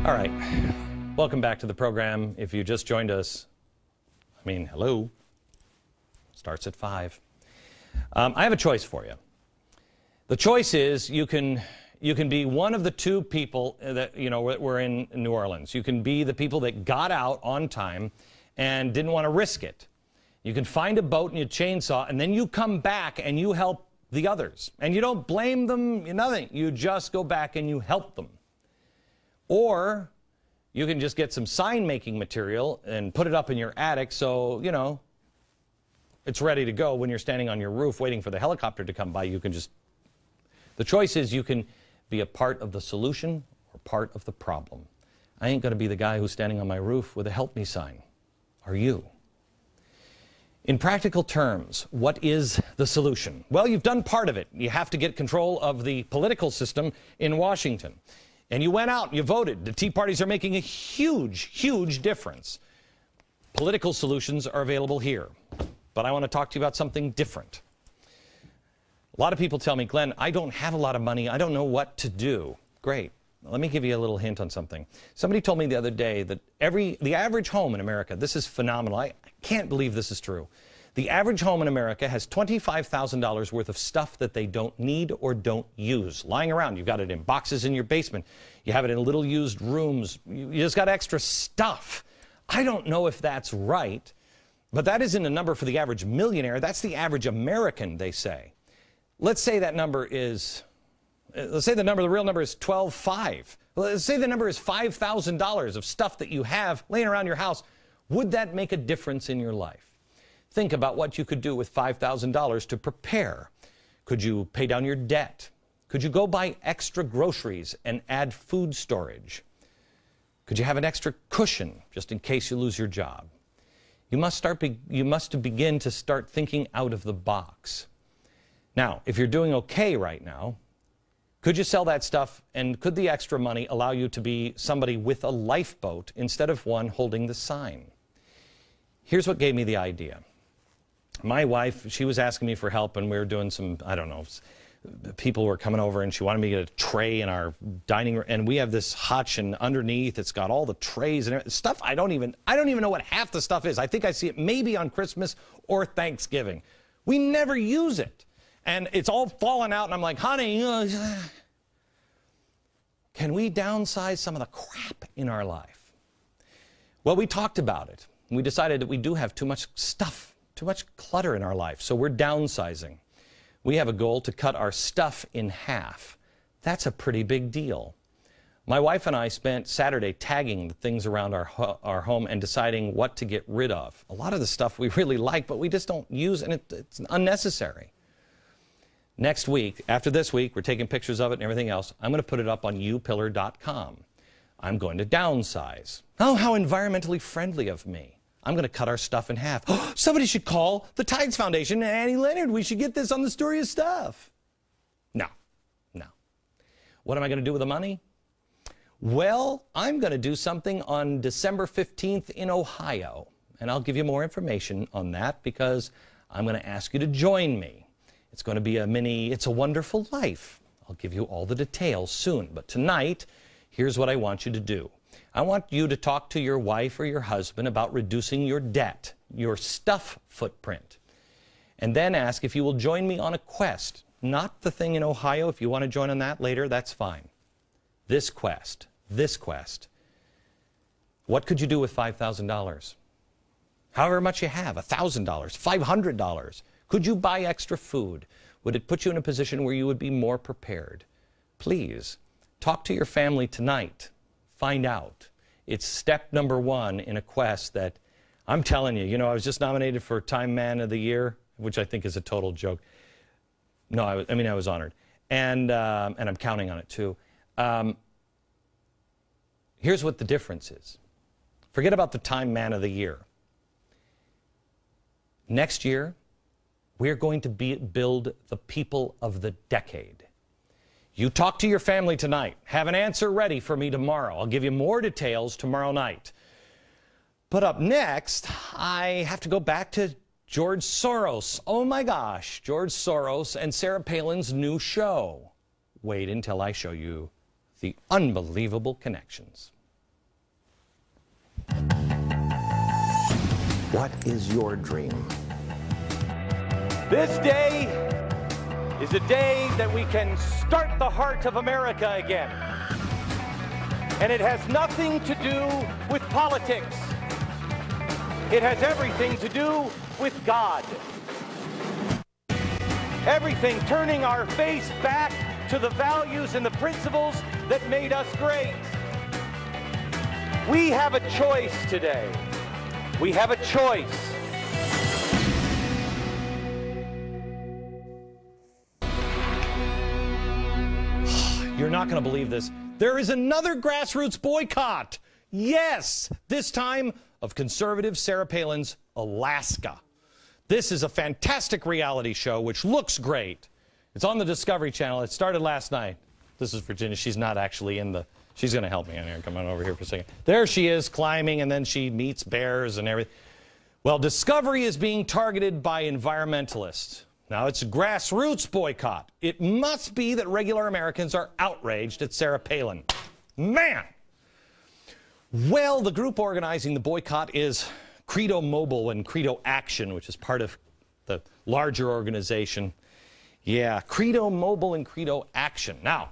All right, welcome back to the program. If you just joined us, hello. Starts at 5. I have a choice for you. The choice is you can be one of the two people that, were in New Orleans. You can be the people that got out on time and didn't want to risk it. You can find a boat and you chainsaw, and then you come back and you help the others. And you don't blame them, nothing. You just go back and you help them. Or you can just get some sign-making material and put it up in your attic so, it's ready to go when you're standing on your roof waiting for the helicopter to come by. You can just... The choice is you can be a part of the solution or part of the problem. I ain't going to be the guy who's standing on my roof with a help me sign. Are you? In practical terms, what is the solution? Well, you've done part of it. You have to get control of the political system in Washington. And you went out and you voted. The Tea Parties are making a huge, huge difference. Political solutions are available here. But I want to talk to you about something different. A lot of people tell me, Glenn, I don't have a lot of money. I don't know what to do. Great. Let me give you a little hint on something. Somebody told me the other day that the average home in America, this is phenomenal. I can't believe this is true. The average home in America has $25,000 worth of stuff that they don't need or don't use. Lying around. You've got it in boxes in your basement. You have it in little used rooms. You just got extra stuff. I don't know if that's right, but that isn't a number for the average millionaire. That's the average American, they say. Let's say that number is... Let's say the real number is 12.5. Let's say the number is $5,000 of stuff that you have laying around your house. Would that make a difference in your life? Think about what you could do with $5,000 to prepare. Could you pay down your debt? Could you go buy extra groceries and add food storage? Could you have an extra cushion just in case you lose your job? You must begin to start thinking out of the box. Now, if you're doing okay right now, could you sell that stuff, and could the extra money allow you to be somebody with a lifeboat instead of one holding the sign? Here's what gave me the idea. My wife, she was asking me for help, and we were doing some, people were coming over, and she wanted me to get a tray in our dining room, and we have this hutch, and underneath it's got all the trays and stuff. I don't even know what half the stuff is. I think I see it maybe on Christmas or Thanksgiving. We never use it. And it's all falling out, and I'm like, honey, can we downsize some of the crap in our life? Well, we talked about it. And we decided that we do have too much stuff, too much clutter in our life, so we're downsizing. We have a goal to cut our stuff in half. That's a pretty big deal. My wife and I spent Saturday tagging the things around our home and deciding what to get rid of. A lot of the stuff we really like, but we just don't use, and it's unnecessary. Next week, after this week, we're taking pictures of it and everything else. I'm going to put it up on upillar.com. I'm going to downsize. Oh, how environmentally friendly of me. I'm going to cut our stuff in half. Oh, somebody should call the Tides Foundation and Annie Leonard. We should get this on the Story of Stuff. No. What am I going to do with the money? Well, I'm going to do something on December 15th in Ohio. And I'll give you more information on that because I'm going to ask you to join me. It's going to be a mini It's a Wonderful Life. I'll give you all the details soon. But tonight, here's what I want you to do. I want you to talk to your wife or your husband about reducing your debt, your stuff footprint. And then ask if you will join me on a quest. Not the thing in Ohio. If you want to join on that later, that's fine. This quest. What could you do with $5,000? However much you have, $1,000, $500. Could you buy extra food? Would it put you in a position where you would be more prepared? Please, talk to your family tonight. Find out. It's step number 1 in a quest that, I'm telling you, I was just nominated for Time Man of the Year, which I think is a total joke. No, I was honored. And I'm counting on it too. Here's what the difference is. Forget about the Time Man of the Year. Next year, we're going to build the people of the decade. You talk to your family tonight. Have an answer ready for me tomorrow. I'll give you more details tomorrow night. But up next, I have to go back to George Soros. Oh my gosh, George Soros and Sarah Palin's new show. Wait until I show you the unbelievable connections. What is your dream? This day is a day that we can start the heart of America again. And it has nothing to do with politics. It has everything to do with God. Everything turning our face back to the values and the principles that made us great. We have a choice today. We have a choice. You're not going to believe this. There is another grassroots boycott. Yes, this time of conservative Sarah Palin's Alaska. This is a fantastic reality show which looks great. It's on the Discovery Channel. It started last night. This is Virginia. She's not actually in the... She's going to help me in here. Come on over here for a second. There she is climbing, and then she meets bears and everything. Well, Discovery is being targeted by environmentalists. Now, it's a grassroots boycott. It must be that regular Americans are outraged at Sarah Palin. Man! Well, the group organizing the boycott is Credo Mobile and Credo Action, which is part of the larger organization. Yeah, Credo Mobile and Credo Action. Now,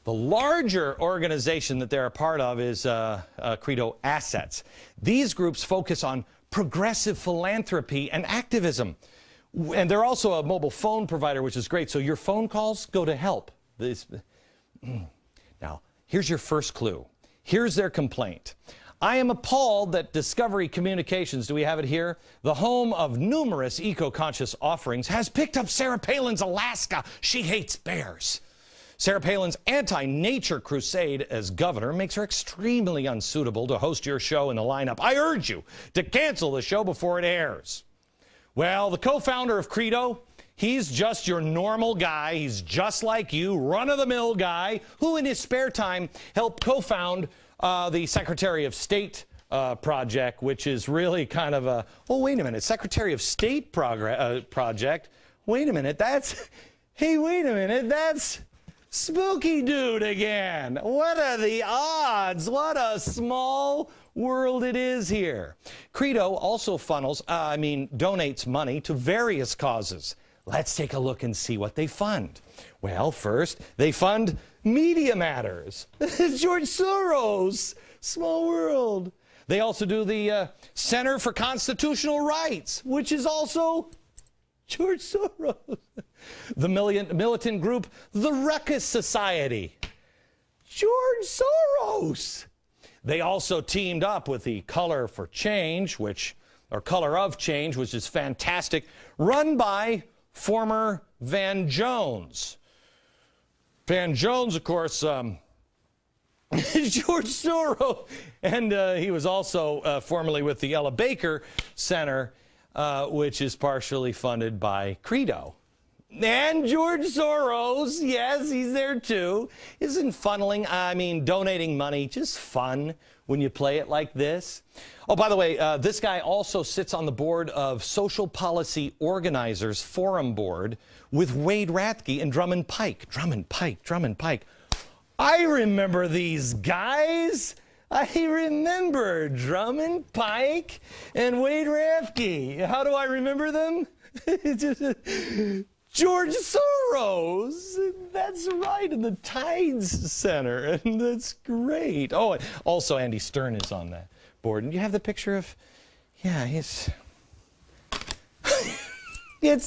the larger organization that they're a part of is Credo Assets. These groups focus on progressive philanthropy and activism. And they're also a mobile phone provider, which is great. So your phone calls go to help. Now, here's your first clue. Here's their complaint. I am appalled that Discovery Communications, do we have it here? The home of numerous eco-conscious offerings, has picked up Sarah Palin's Alaska. She hates bears. Sarah Palin's anti-nature crusade as governor makes her extremely unsuitable to host your show in the lineup. I urge you to cancel the show before it airs. Well, the co-founder of Credo, he's just your normal guy. He's just like you, run-of-the-mill guy, who in his spare time helped co-found the Secretary of State project, which is really kind of a, oh, wait a minute, Secretary of State project? Wait a minute, that's, hey, wait a minute, that's Spooky Dude again. What are the odds? What a small world it is here. Credo also donates money to various causes. Let's take a look and see what they fund. Well, first, they fund Media Matters. George Soros. Small world. They also do the Center for Constitutional Rights, which is also George Soros. The militant group, the Ruckus Society. George Soros. They also teamed up with the Color of Change, which is fantastic, run by former Van Jones. Van Jones, of course, George Soros, and he was also formerly with the Ella Baker Center, which is partially funded by Credo. And George Soros, yes, he's there too. Isn't donating money just fun when you play it like this? Oh, by the way, this guy also sits on the board of Social Policy Organizers Forum Board with Wade Rathke and Drummond Pike. Drummond Pike. I remember these guys. I remember Drummond Pike and Wade Rathke. How do I remember them? George Soros. That's right, in the Tides Center, and that's great. Oh, and also Andy Stern is on that board. And you have the picture of, yeah, it's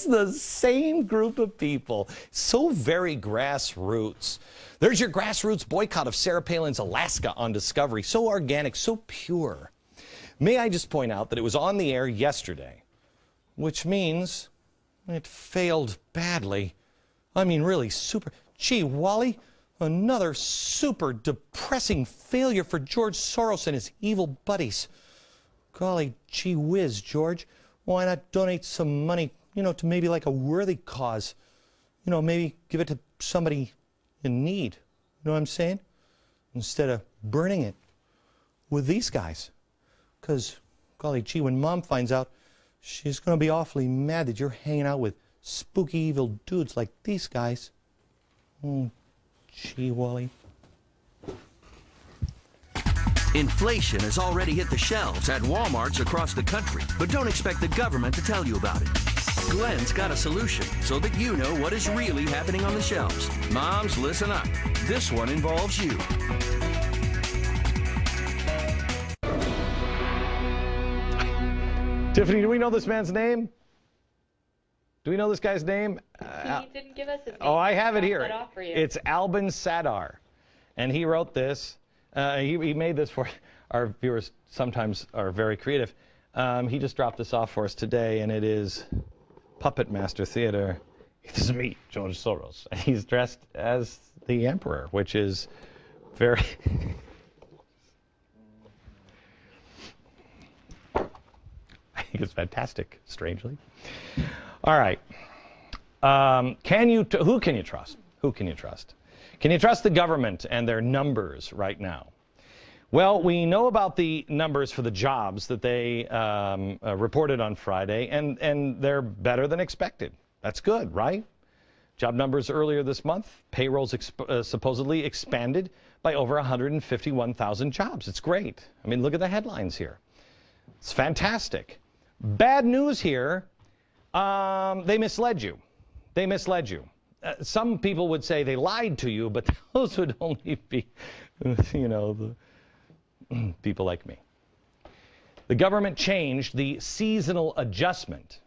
the same group of people. So very grassroots. There's your grassroots boycott of Sarah Palin's Alaska on Discovery. So organic, so pure. May I just point out that it was on the air yesterday, which means it failed badly. I mean, really super. Gee, Wally, another super depressing failure for George Soros and his evil buddies. Golly, gee whiz, George. Why not donate some money, to maybe like a worthy cause? Maybe give it to somebody in need. You know what I'm saying? Instead of burning it with these guys. Because, golly gee, when Mom finds out, she's going to be awfully mad that you're hanging out with spooky evil dudes like these guys. Oh, gee, Wally. Inflation has already hit the shelves at Walmarts across the country, but don't expect the government to tell you about it. Glenn's got a solution so that you know what is really happening on the shelves. Moms, listen up. This one involves you. Tiffany, do we know this man's name? Do we know this guy's name? He didn't give us his name. Oh, I have it here. It's Albin Sadar. And he wrote this. He made this for our viewers. Sometimes are very creative. He just dropped this off for us today, and it is Puppet Master Theater. This is me, George Soros. He's dressed as the Emperor, which is very... I think it's fantastic, strangely. All right. Who can you trust? Who can you trust? Can you trust the government and their numbers right now? Well, we know about the numbers for the jobs that they reported on Friday, and they're better than expected. That's good, right? Job numbers earlier this month, payrolls supposedly expanded by over 151,000 jobs. It's great. I mean, look at the headlines here. It's fantastic. Bad news here, they misled you. They misled you. Some people would say they lied to you, but those would only be, you know, the people like me. The government changed the seasonal adjustment.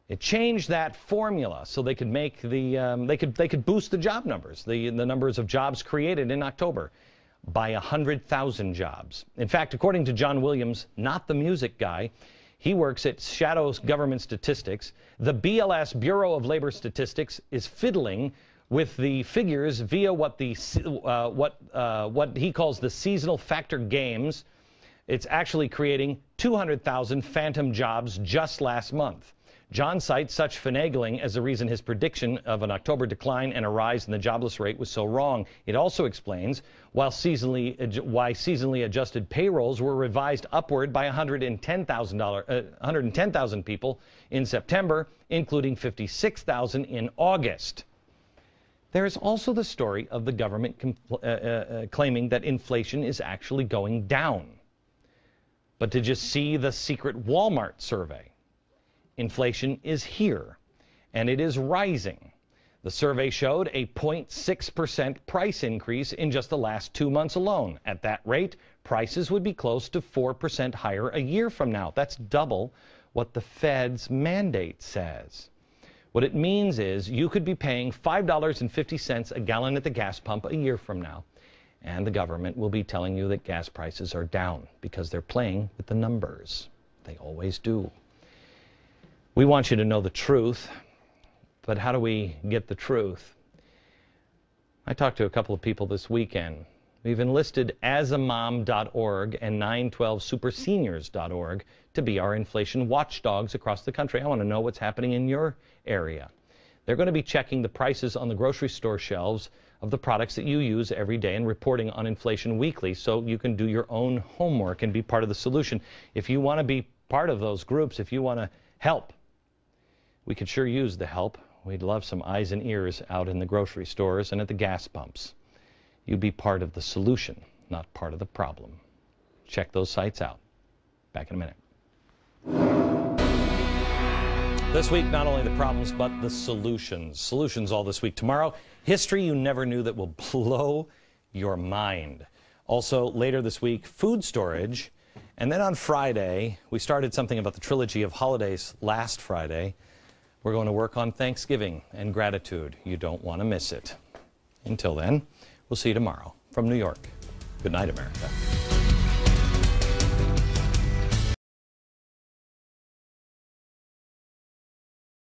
It changed that formula so they could make the they could boost the job numbers, the numbers of jobs created in October by 100,000 jobs. In fact, according to John Williams, not the music guy, he works at Shadow Government Statistics. The BLS, Bureau of Labor Statistics, is fiddling with the figures via what he calls the seasonal factor games. It's actually creating 200,000 phantom jobs just last month. John cites such finagling as the reason his prediction of an October decline and a rise in the jobless rate was so wrong. It also explains why seasonally adjusted payrolls were revised upward by 110,000 people in September, including 56,000 in August. There is also the story of the government claiming that inflation is actually going down. But did you see the secret Walmart survey? Inflation is here, and it is rising. The survey showed a 0.6% price increase in just the last 2 months alone. At that rate, prices would be close to 4% higher a year from now. That's double what the Fed's mandate says. What it means is you could be paying $5.50 a gallon at the gas pump a year from now, and the government will be telling you that gas prices are down because they're playing with the numbers. They always do. We want you to know the truth, but how do we get the truth? I talked to a couple of people this weekend. We've enlisted asamom.org and 912superseniors.org to be our inflation watchdogs across the country. I want to know what's happening in your area. They're going to be checking the prices on the grocery store shelves of the products that you use every day and reporting on inflation weekly so you can do your own homework and be part of the solution. If you want to be part of those groups, if you want to help, we could sure use the help. We'd love some eyes and ears out in the grocery stores and at the gas pumps. You be part of the solution, not part of the problem. Check those sites out. Back in a minute. This week, not only the problems, but the solutions. Solutions all this week. Tomorrow, history you never knew that will blow your mind. Also, later this week, food storage. And then on Friday, we started something about the trilogy of holidays last Friday. We're going to work on Thanksgiving and gratitude. You don't want to miss it. Until then, we'll see you tomorrow from New York. Good night, America.